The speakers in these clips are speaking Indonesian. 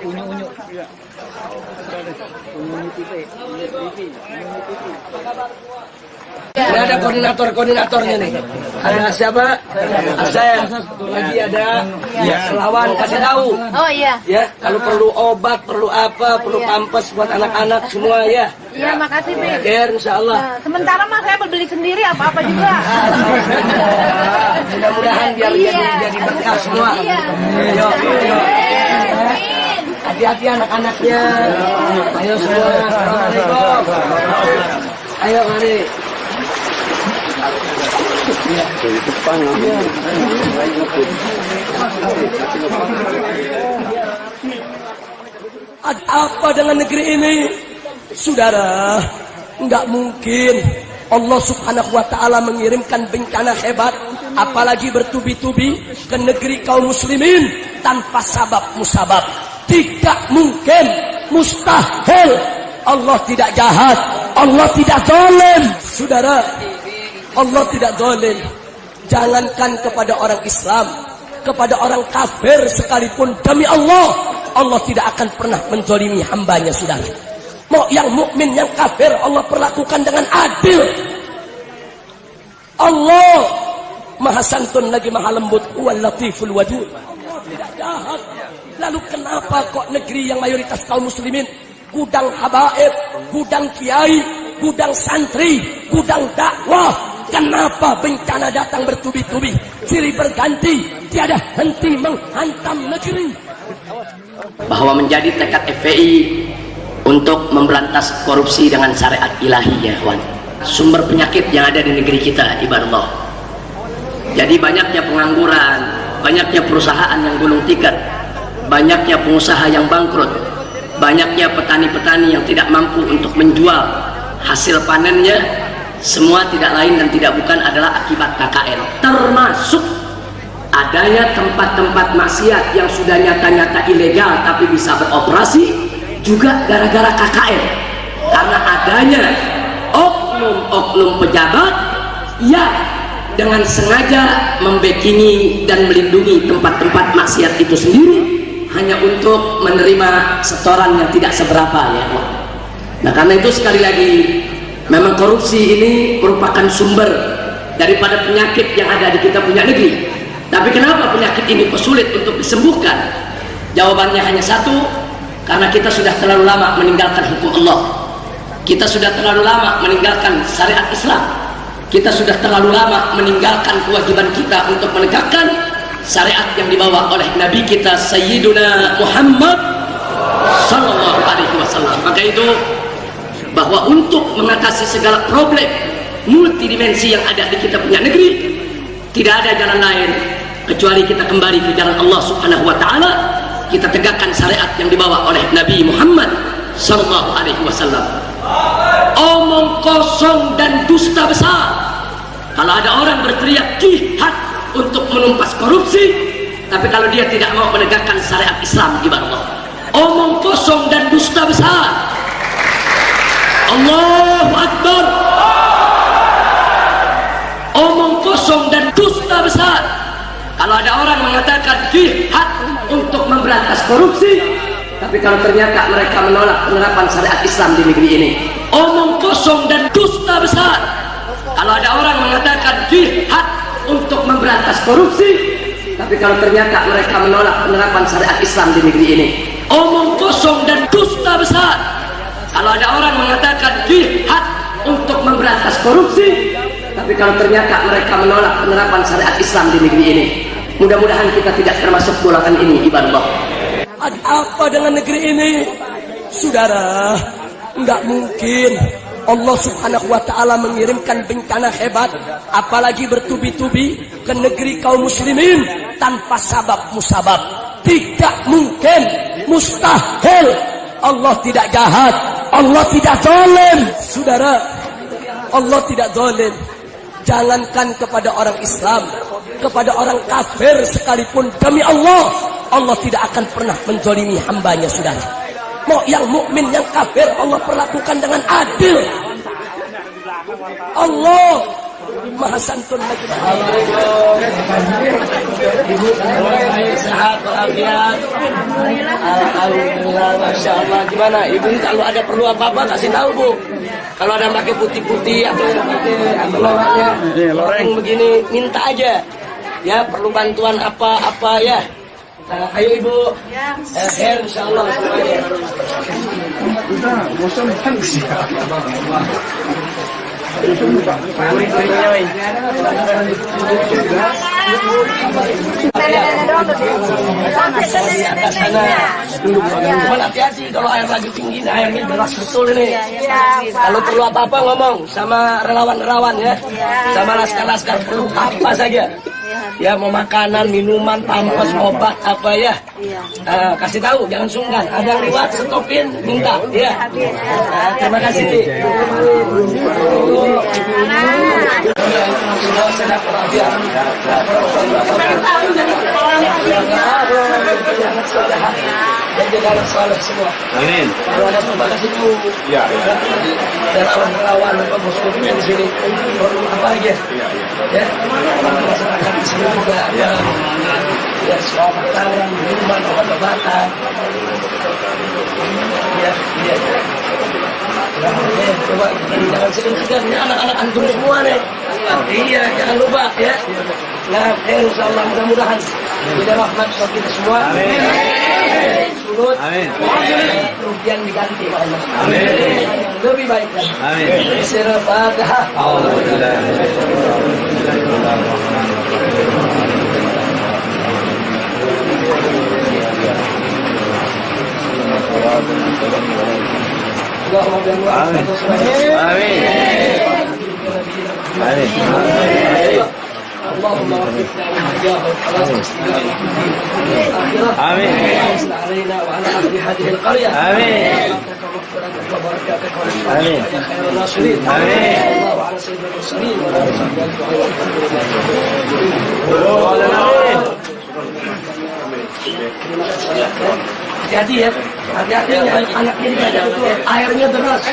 Unyu-unyu. Unyu TV. Ini ada koordinatornya nih. Ada siapa? Saya. Lagi ada Selawan, kasih tahu. Oh iya. Ya, kalau perlu obat, perlu apa, perlu pampers buat anak-anak semua ya. Iya, makasih, Bi. Akhir insyaallah. Nah, sementara mas saya beli sendiri apa-apa juga. Mudah-mudahan biar jadi berkah semua. Iya. Ayo. Hati-hati anak-anaknya. Ayo semua. Assalamualaikum. Ayo mari. Apa dengan negeri ini? Saudara, enggak mungkin Allah subhanahu wa ta'ala mengirimkan bencana hebat, apalagi bertubi-tubi ke negeri kaum muslimin tanpa sabab musabab. Tidak mungkin, mustahil. Allah tidak jahat, Allah tidak zalim. Saudara, Allah tidak zalim. Jangankan kepada orang Islam, kepada orang kafir sekalipun, demi Allah, Allah tidak akan pernah menzalimi hambanya, saudara. Mau yang mukmin, yang kafir, Allah perlakukan dengan adil. Allah maha santun lagi maha lembut, wal latiful wadud. Tidak jahat. Lalu kenapa kok negeri yang mayoritas kaum muslimin, gudang habaib, gudang kiai, gudang santri, gudang dakwah, kenapa bencana datang bertubi-tubi, silih berganti, tiada henti menghantam negeri? Bahwa menjadi tekad FPI untuk memberantas korupsi dengan syariat ilahi, ya kawan. Sumber penyakit yang ada di negeri kita, ibadallah. Jadi banyaknya pengangguran, banyaknya perusahaan yang gulung tikar, banyaknya pengusaha yang bangkrut, banyaknya petani-petani yang tidak mampu untuk menjual hasil panennya. Semua tidak lain dan tidak bukan adalah akibat KKN, termasuk adanya tempat-tempat maksiat yang sudah nyata-nyata ilegal tapi bisa beroperasi juga gara-gara KKN, karena adanya oknum-oknum pejabat yang dengan sengaja membackingi dan melindungi tempat-tempat maksiat itu sendiri hanya untuk menerima setoran yang tidak seberapa, ya. Nah, karena itu sekali lagi, memang korupsi ini merupakan sumber daripada penyakit yang ada di kita punya negeri. Tapi kenapa penyakit ini sulit untuk disembuhkan? Jawabannya hanya satu, karena kita sudah terlalu lama meninggalkan hukum Allah. Kita sudah terlalu lama meninggalkan syariat Islam. Kita sudah terlalu lama meninggalkan kewajiban kita untuk menegakkan syariat yang dibawa oleh Nabi kita Sayyiduna Muhammad Sallallahu Alaihi Wasallam. Maka itu, bahwa untuk mengatasi segala problem multidimensi yang ada di kita punya negeri, tidak ada jalan lain kecuali kita kembali ke jalan Allah Subhanahu wa ta'ala. Kita tegakkan syariat yang dibawa oleh Nabi Muhammad Sallallahu Alaihi Wasallam. Omong kosong dan dusta besar kalau ada orang berteriak jihad untuk menumpas korupsi, tapi kalau dia tidak mau menegakkan syariat Islam, ibarat omong kosong dan dusta besar. Allahu Akbar. Omong kosong dan dusta besar kalau ada orang mengatakan jihad untuk memberantas korupsi, tapi kalau ternyata mereka menolak penerapan syariat Islam di negeri ini. Omong kosong dan dusta besar kalau ada orang mengatakan jihad untuk memberantas korupsi, tapi kalau ternyata mereka menolak penerapan syariat Islam di negeri ini. Omong kosong dan dusta besar kalau ada orang mengatakan jihad untuk memberantas korupsi, tapi kalau ternyata mereka menolak penerapan syariat Islam di negeri ini. Mudah-mudahan kita tidak termasuk golongan ini, ibadah. Apa dengan negeri ini? Saudara, enggak mungkin Allah subhanahu wa ta'ala mengirimkan bencana hebat, apalagi bertubi-tubi ke negeri kaum muslimin tanpa sabab musabab. Tidak mungkin, mustahil. Allah tidak jahat, Allah tidak zalim. Saudara, Allah tidak zalim. Jangankan kepada orang Islam, kepada orang kafir sekalipun, demi Allah, Allah tidak akan pernah menzalimi hambanya, saudara. Mau yang mukmin, yang kafir, Allah perlakukan dengan adil. Allah Maha Santun lagi. Ibu sehat walafiat. Alhamdulillah, masya Allah. Gimana ibu kalau ada perlu apa-apa kasih tahu bu. Kalau ada pakai putih-putih atau pakai loreng begini minta aja. Ya perlu bantuan apa-apa ya. Ayo ibu. Khair insyaallah semuanya. Hati-hati kalau air lagi tinggi, airnya deras betul ini. Kalau perlu apa-apa ngomong sama relawan-relawan ya, sama laskar-laskar perlu apa saja. Ya mau makanan, minuman, pampers, obat apa ya. Kasih tahu, jangan sungkan. Ada yang lewat, stopin, minta. Ya. Terima kasih. Amin. Kalau ada apa kasih tahu. Ya. Dan lawan muslimnya di sini apa aja. Ya. Masyarakat di sini juga ya soal makanan, minuman, obat-obatan. Ya. Coba jangan segan-segan ini anak-anak antum semua nih. Iya, jangan lupa ya. Nah, insyaallah mudah-mudahan kita rahmat kita semua. Amin. Surut. Amin. Kerugian diganti oleh Allah. Amin. Lebih baik lagi. Amin. Al-Fatihah. اللهم وفقنا وإياهم على استقامة الآخرة. آمين. وأنزل علينا وعلى أهل هذه القرية. آمين. وبركاتك ورحمتك يا خير الناصرين. آمين. الله على سيدنا المرسلين وعلى آله Hati-hati ya, hati-hati anaknya diajak itu airnya deras.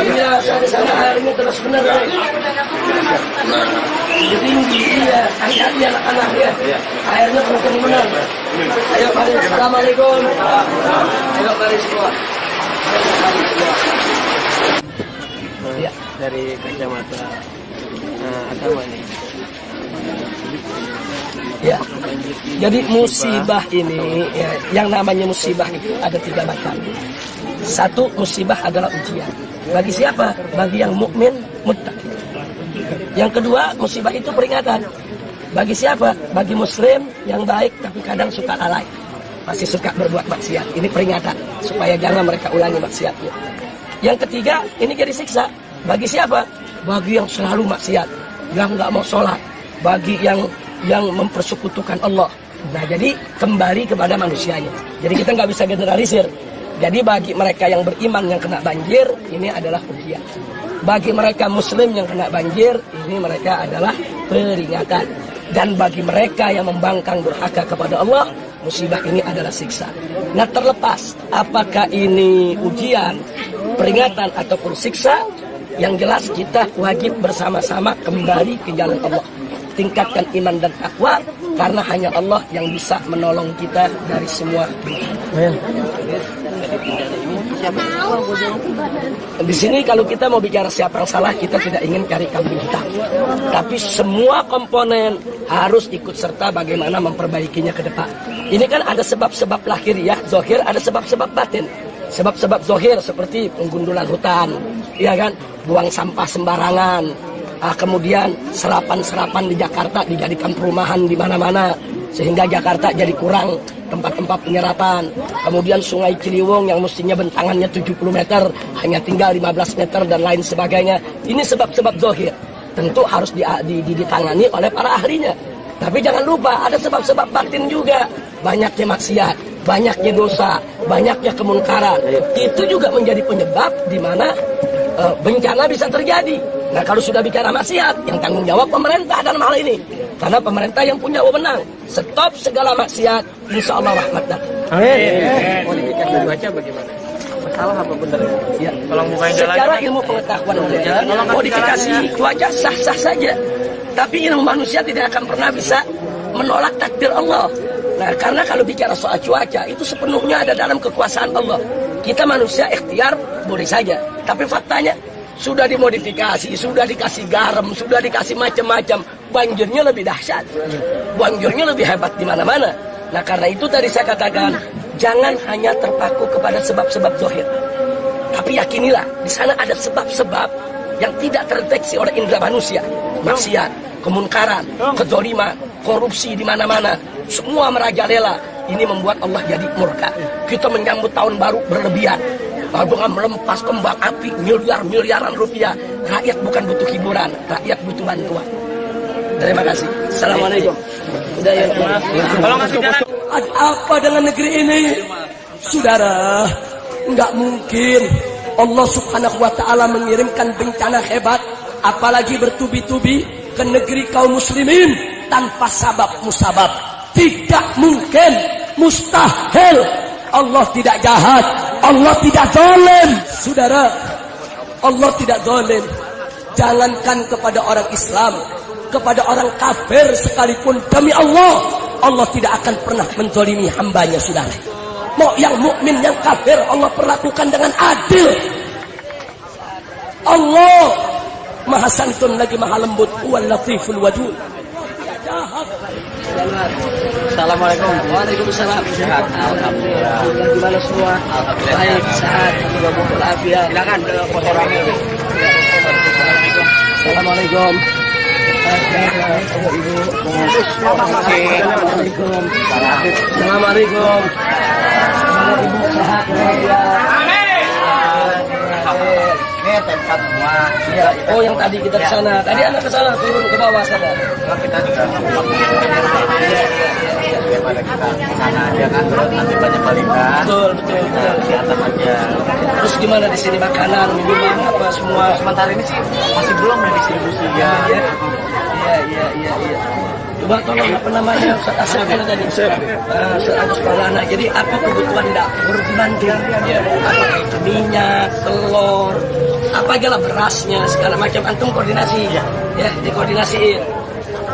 Iya, di sana airnya deras benar. Tinggi, iya. Hati-hati anak-anak ya. Airnya kencang benar. Ayo mari, assalamualaikum. Ayo mari semua. Ya, dari kacamata agama ini. Ya, jadi musibah ini, ya, yang namanya musibah itu ada 3 macam. Satu, musibah adalah ujian. Bagi siapa? Bagi yang mukmin, muttaqin. Yang kedua, musibah itu peringatan. Bagi siapa? Bagi muslim yang baik tapi kadang suka lalai, masih suka berbuat maksiat. Ini peringatan supaya jangan mereka ulangi maksiatnya. Yang ketiga, ini jadi siksa. Bagi siapa? Bagi yang selalu maksiat, yang nggak mau sholat, bagi yang mempersekutukan Allah. Nah, jadi kembali kepada manusianya. Jadi kita nggak bisa generalisir. Jadi bagi mereka yang beriman yang kena banjir, ini adalah ujian. Bagi mereka muslim yang kena banjir, ini mereka adalah peringatan. Dan bagi mereka yang membangkang durhaka kepada Allah, musibah ini adalah siksa. Nah, terlepas apakah ini ujian, peringatan ataupun siksa, yang jelas kita wajib bersama-sama kembali ke jalan Allah. Tingkatkan iman dan takwa, karena hanya Allah yang bisa menolong kita dari semua bencana. Di sini kalau kita mau bicara siapa yang salah, kita tidak ingin cari kambing hitam. Tapi semua komponen harus ikut serta bagaimana memperbaikinya ke depan. Ini kan ada sebab-sebab lahiriah, zahir, ada sebab-sebab batin. Sebab-sebab zahir seperti penggundulan hutan, ya kan, buang sampah sembarangan. Kemudian serapan-serapan di Jakarta dijadikan perumahan di mana-mana sehingga Jakarta jadi kurang tempat-tempat penyerapan. Kemudian Sungai Ciliwung yang mestinya bentangannya 70 meter hanya tinggal 15 meter dan lain sebagainya. Ini sebab-sebab zahir. Tentu harus ditangani oleh para ahlinya. Tapi jangan lupa ada sebab-sebab batin juga. Banyaknya maksiat, banyaknya dosa, banyaknya kemunkaran. Itu juga menjadi penyebab di mana bencana bisa terjadi. Nah, kalau sudah bicara maksiat, yang tanggung jawab pemerintah dalam hal ini. Karena pemerintah yang punya wewenang. Stop segala maksiat, insya Allah rahmat datang. Amin. Kualifikasi cuaca bagaimana? salah apa benar? Ya. Tolong bukain jalan. Secara ilmu pengetahuan saja, modifikasi cuaca sah-sah saja. Tapi ilmu manusia tidak akan pernah bisa menolak takdir Allah. Nah, karena kalau bicara soal cuaca, itu sepenuhnya ada dalam kekuasaan Allah. Kita manusia ikhtiar boleh saja. Tapi faktanya, sudah dimodifikasi, sudah dikasih garam, sudah dikasih macam-macam. Banjirnya lebih dahsyat. Banjirnya lebih hebat di mana-mana. Nah, karena itu tadi saya katakan, jangan hanya terpaku kepada sebab-sebab zahir. Tapi yakinilah, di sana ada sebab-sebab yang tidak terdeteksi oleh indera manusia. Maksiat, kemunkaran, kedzaliman, korupsi di mana-mana. Semua merajalela. Ini membuat Allah jadi murka. Kita menyambut tahun baru berlebihan. Dengan melempas kembang api miliar-miliaran rupiah. Rakyat bukan butuh hiburan, rakyat butuh bantuan. Terima kasih. Assalamualaikum. Udah ya. Tolong kasih jalan. Ada apa dengan negeri ini? Saudara, nggak mungkin Allah subhanahu wa ta'ala mengirimkan bencana hebat, apalagi bertubi-tubi ke negeri kaum muslimin tanpa sabab musabab. Tidak mungkin, mustahil. Allah tidak jahat, Allah tidak zalim. Saudara, Allah tidak zalim. Jangankan kepada orang Islam, kepada orang kafir sekalipun, demi Allah, Allah tidak akan pernah menzalimi hambanya, saudara. Mau yang mukmin, yang kafir, Allah perlakukan dengan adil. Allah Maha Santun lagi Maha Lembut, Wal Latiful Wadud. Assalamualaikum. Waalaikumsalam. Sehat. Alhamdulillah. Gimana semua? Alhamdulillah. Baik, sehat, semoga walafiat. Silakan ke foto rame. Assalamualaikum. Assalamualaikum. Assalamualaikum. Semoga ibu sehat, walafiat. Ini tempat semua. Ya, oh yang tadi kita ke sana. Tadi anak ke sana, turun ke bawah sana. Kita juga daripada kita ke sana aja kan, terus nanti banyak balita. Betul, betul, betul. Di atas aja. Terus gimana di sini, makanan, minuman, apa semua? Sementara ini sih masih belum ya distribusi ya. Iya. Coba tolong apa namanya Ustaz Asep kan tadi Ustaz Agus Maulana. Jadi apa kebutuhan dapur dibantu? Apakah itu minyak, telur, apa aja lah, berasnya segala macam, antum koordinasi ya, dikoordinasiin.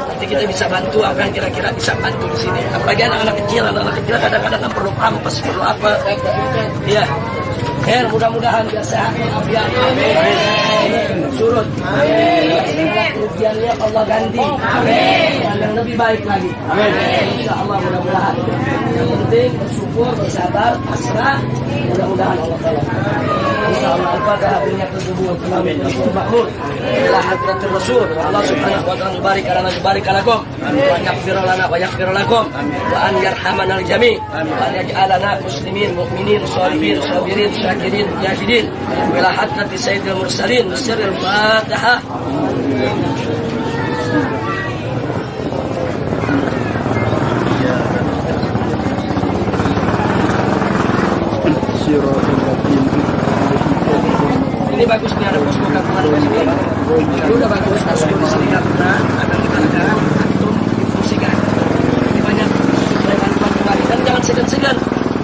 Nanti kita bisa bantu apa yang kira-kira bisa bantu di sini. Apalagi anak-anak kecil kadang-kadang kan perlu pampers, perlu apa? Iya. Mudah-mudahan biar sehat, biar surut. Kerugiannya Allah ganti. Yang lebih baik lagi. Insya Allah mudah-mudahan. Yang penting bersyukur, bersabar, pasrah. Mudah-mudahan Allah tolong. Insya Allah al-Fatihah berinya kesubuhan. Amin. Makmur. Ila hadratul Rasul. Allah subhanahu wa ta'ala barik alana barik alakum. Wa yaghfir lana wa yaghfir lakum. Wa an yarhamana al-jami'. Wa an yaj'alana muslimin, mu'minin, sholihin, sabirin, syakirin, mujahidin. Ila hadrati sayyidil mursalin. Sirril Fatihah. Ini bagus nih, ada posko gabungan di sini. Ini udah bagus, posko di sini gabungan. Akan kita lihat, antum difungsikan. Ini banyak bantuan. Dan jangan segan-segan.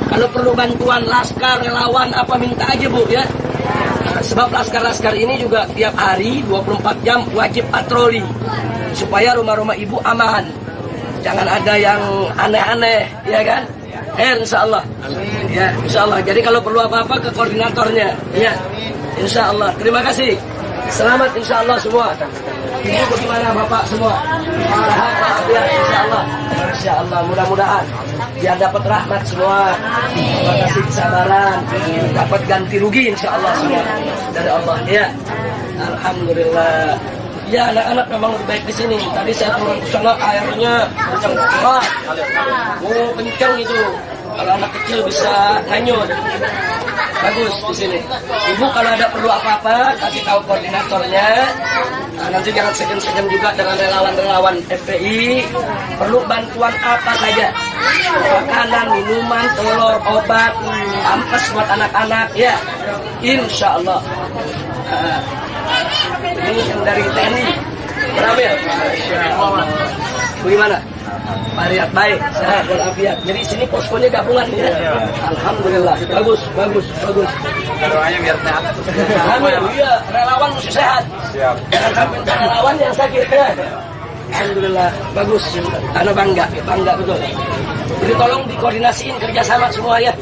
Kalau perlu bantuan laskar, relawan, apa minta aja bu ya. Sebab laskar-laskar ini juga tiap hari 24 jam wajib patroli supaya rumah-rumah ibu aman. Jangan ada yang aneh-aneh, ya kan? Insya Allah. Ya, insya Allah. Jadi kalau perlu apa-apa ke koordinatornya, ya. Insya Allah. Terima kasih. Selamat insya Allah semua. Ibu bagaimana bapak semua? Ya, insya Allah. Insya Allah. Mudah-mudahan biar dapat rahmat semua. Terima kasih kesabaran. Dapat ganti rugi insya Allah semua dari Allah. Ya. Alhamdulillah. Ya, anak-anak memang lebih baik di sini. Tadi saya turun ke sana, airnya kencang banget. Oh, kencang itu. Kalau anak kecil bisa nganyut. Bagus di sini. Ibu kalau ada perlu apa-apa, kasih tahu koordinatornya. Nah, nanti jangan segan-segan juga dengan relawan-relawan FPI. Perlu bantuan apa saja. Makanan, minuman, telur, obat, pampers buat anak-anak. Ya, insya Allah. Ini yang dari TNI. Berapa ya? Bagaimana? Mariat baik, sehat walafiat. Jadi sini poskonya gabungan ya. Alhamdulillah, bagus. Doanya biar sehat. Amin, iya, relawan mesti sehat. Siap. Jangan sampai relawan yang sakit ya. Alhamdulillah, bagus. Karena bangga betul. Jadi tolong dikoordinasiin kerjasama semua ya.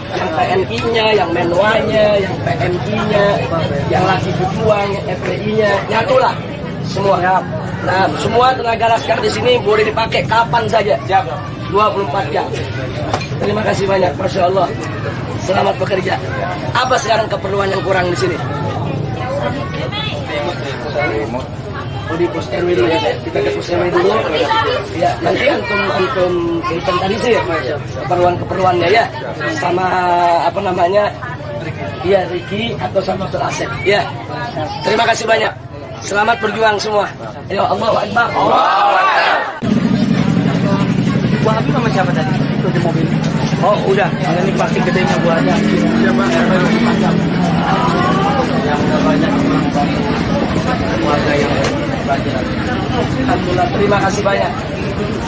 Yang PNI-nya, yang Menwa-nya, yang PMI-nya, yang lagi berjuang, yang FPI-nya, nyatulah semua. Nah, semua tenaga laskar di sini boleh dipakai kapan saja. 24 jam. Terima kasih banyak, Masya Allah. Selamat bekerja. Apa sekarang keperluan yang kurang di sini? Oh, di pos RW dulu ya, kita ke pos RW dulu. Ya, nanti antum inventarisir keperluannya ya, sama apa namanya, ya Riki atau sama Ustaz Asep. Ya, terima kasih banyak. Selamat berjuang semua. Ayo, Allahu Akbar. Bu Habib sama siapa tadi? Itu di mobil. Oh, udah. Ini plastik gedenya Bu aja. Siapa? Yang banyak warga yang banjir. Alhamdulillah, terima kasih banyak.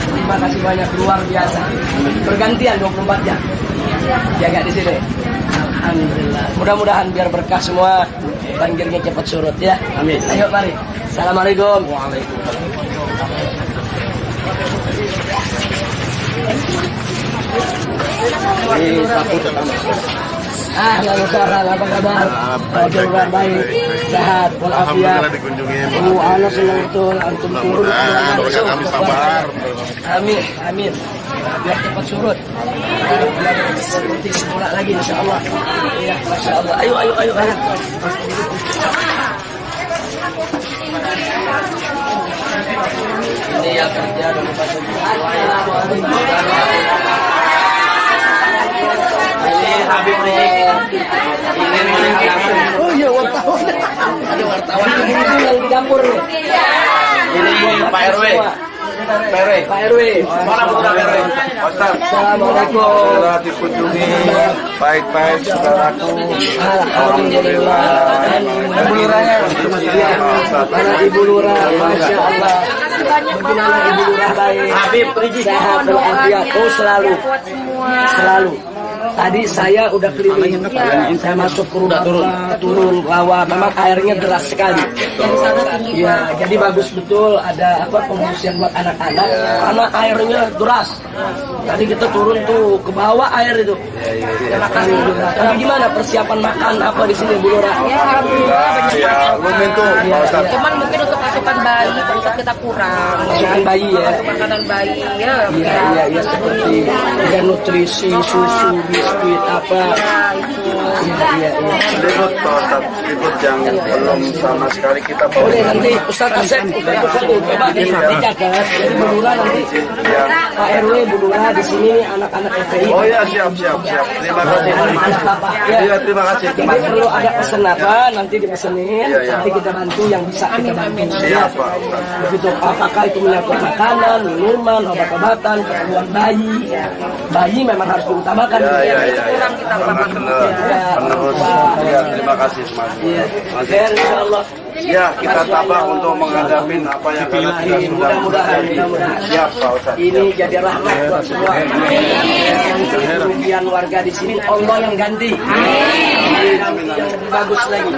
Terima kasih banyak, luar biasa. Bergantian 24 jam. Jaga di sini. Alhamdulillah. Mudah-mudahan biar berkah semua, banjirnya cepat surut ya. Amin. Ayo mari. Assalamualaikum. Ini satu tetap. Ahlan wa sahlan, apa kabar? Kabar baik, sehat, walafiat. Ana senang betul antum turun. Kami sabar. Amin. Biar cepat surut. Seperti semula lagi insyaallah. Ya, Masya Allah. Ayo. Ini yang kerja dan Ini Habib Rizik. Oh iya, wartawan. Ada wartawan yang di dapur nih. Ini Pak RW. Pak RW. Mana Pak RW? Ustaz. Assalamualaikum. Saudara dikunjungi baik-baik saudaraku. Alhamdulillah. Ibu Lurahnya Mana Ibu Lurah? Masya Allah. Bagaimana Ibu Lurah baik? Habib Rizik. Sehat walafiat. Oh selalu. Tadi saya udah keliling, saya masuk ke rumah, turun rawa, memang airnya deras sekali. Ya, jadi bagus betul ada apa pengungsian buat anak-anak, karena airnya deras. Tadi kita turun tuh ke bawah air itu. Alhamdulillah. Tapi gimana persiapan makan apa di sini Bu Lurah? Ya, alhamdulillah banyak ya belum itu Pak Ustaz. Cuman mungkin untuk asupan bayi, Ustaz kita kurang. Masukan bayi ya. Makanan bayi ya. Iya seperti ada nutrisi, susu, biskuit apa. Iya. Selimut Pak Ustaz, selimut yang belum sama sekali kita bawa. Boleh nanti Ustaz Asep, coba dicatat. Jadi Bu Lurah nanti Pak RW Bu Lurah di sini anak-anak FPI. Oh ya siap. Terima kasih. Iya terima kasih. Jadi perlu ada pesan apa nanti dipesenin, nanti kita bantu yang bisa kita bantu. Siap Pak. Begitu, apakah itu menyangkut makanan, minuman, obat-obatan, keperluan bayi. Bayi memang harus diutamakan. Ya. Kurang kita Penerus. Ya terima kasih semuanya. Iya. Insyaallah. Ya kita tabah untuk menghadapi apa yang kita sudah Mudah-mudahan. siap Pak Ustaz. Ini jadi rahmat buat semua. Yang kerugian warga di sini Allah yang ganti. Amin. Yang lebih bagus lagi.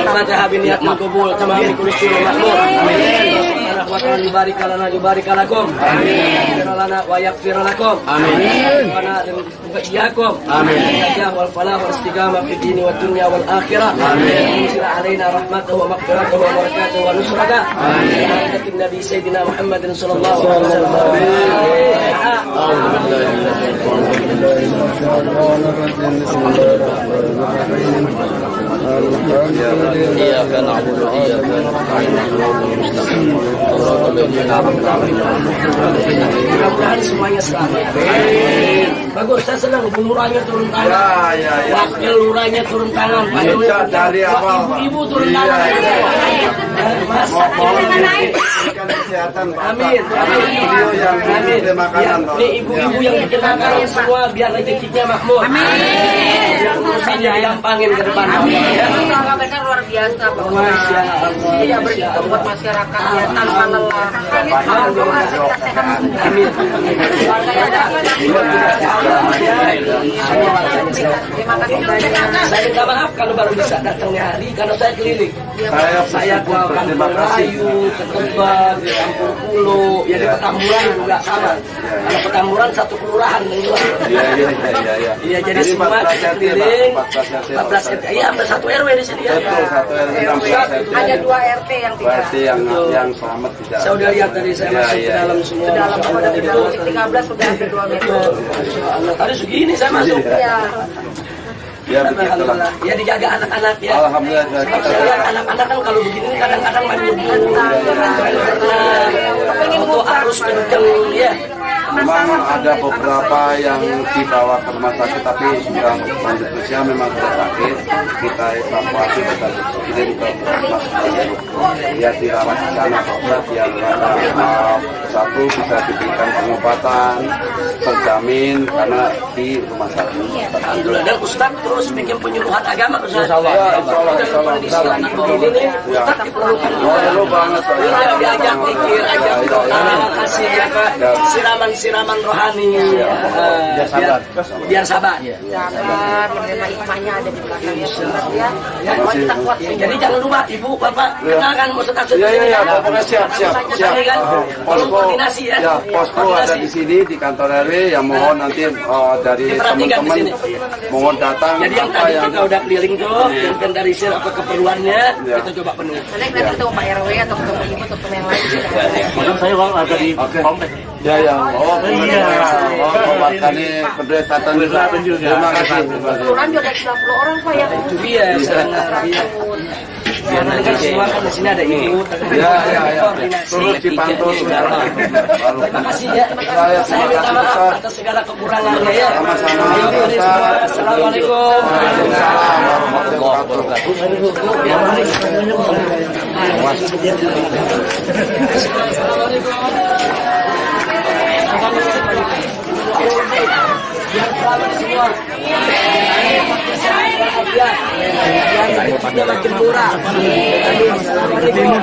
Fatihah biniat makbul tamam kulli makmur. Amin. Wa ta'ala yubarik lakum. Amin. Lana wa yaghfir lakum. Amin. Wa na'lamu iyyakum. Amin. Najah wal falah wal istiqamah fi dini wad dunya wal akhirah. Amin. Insya alaina rahmatuhu wa maghfiratuhu wa barakatuhu wa nusrata. Amin. Hakim Nabi Sayyidina Muhammadin sallallahu alaihi wasallam. Iyyaka na'budu wa iyyaka nasta'in. Mudah-mudahan semuanya selamat. Bagus, saya senang Bu Lurahnya turun tangan. Ya. Wakil Lurahnya turun tangan. Pak Dari awal, Pak. Ibu turun tangan. Iya. Mas, berikan kesehatan Pak. Amin. Beliau yang Amin. beri makanan Pak. Nih ibu-ibu yang bikin makanan semua biar rezekinya makmur. Amin. Biar urusannya gampangin ke depan. Ya. Usaha mereka luar biasa, Pak. Masya Allah. Tidak berhitung buat masyarakat ya, tanpa lelah. Amin. Terima kasih banyak. Saya minta maaf kalau baru bisa datangnya hari karena saya keliling. Saya ke Kampung Melayu, ke Tebet, ke Kampung Pulo, ya di Petamburan juga sama. Kalau Petamburan satu kelurahan yang luar. Iya. Iya, jadi semua kita keliling. 14 RT, iya hampir 1 RW di sini ya. Betul, 1 RW 16 RT. Ada 2 RT yang tidak. Berarti yang selamat tidak. Saya udah lihat tadi saya masuk ke dalam semua. Dalam Masya Allah, ada itu. 13 sudah ada 2 meter. Masya Allah, tadi segini saya masuk. Ya. Ya begitulah. Alhamdulillah. Ya dijaga anak-anak ya. Alhamdulillah Sebab kita saya lihat anak-anak kan kalau begini kadang-kadang main ngebul karena auto arus kenceng ya. memang ada beberapa yang dibawa ke rumah sakit tapi sudah lanjut usia memang sudah sakit, kita evakuasi kita kirim ke rumah sakit ya dirawat di sana biar satu bisa diberikan pengobatan terjamin karena di rumah sakit. Alhamdulillah. Dan Ustadz terus bikin penyuluhan agama Ustadz. Ya, insya Allah. Kondisi anak begini nih, Ustadz diperlukan juga. Perlu banget. Ya, diajak pikir, ajak doa, kasih apa siraman-siraman rohani. Biar sabar. Sabar, menerima hikmahnya ada di belakangnya. Ya. Kalau kita kuat Jadi jangan lupa ibu, bapak, kenalkan Ustadz. Iya, pokoknya siap. Tolong koordinasi ya. Ya, posko ada di sini di kantor RW yang mohon nanti dari Diperhatikan di teman-teman sini. mohon datang Jadi yang tadi kita udah keliling tuh, yang dari sini apa keperluannya, kita coba penuhi. nanti ketemu Pak RW atau ketemu ibu atau ketemu yang lain. Maksud saya bang ada di komplek. Ya. Ini pendekatan juga. Terima kasih. Kelurahan juga ada 90 orang Pak yang Itu dia, sangat dia. Karena kan semua kan di sini ada ibu, Ya. koordinasi. Terus dipantau segala. Terima kasih ya. Saya minta maaf atas segala kekurangannya ya. Sama-sama. Ayo, ini semua. Assalamualaikum. Biar selamat semua. Biar makin murah. Assalamualaikum.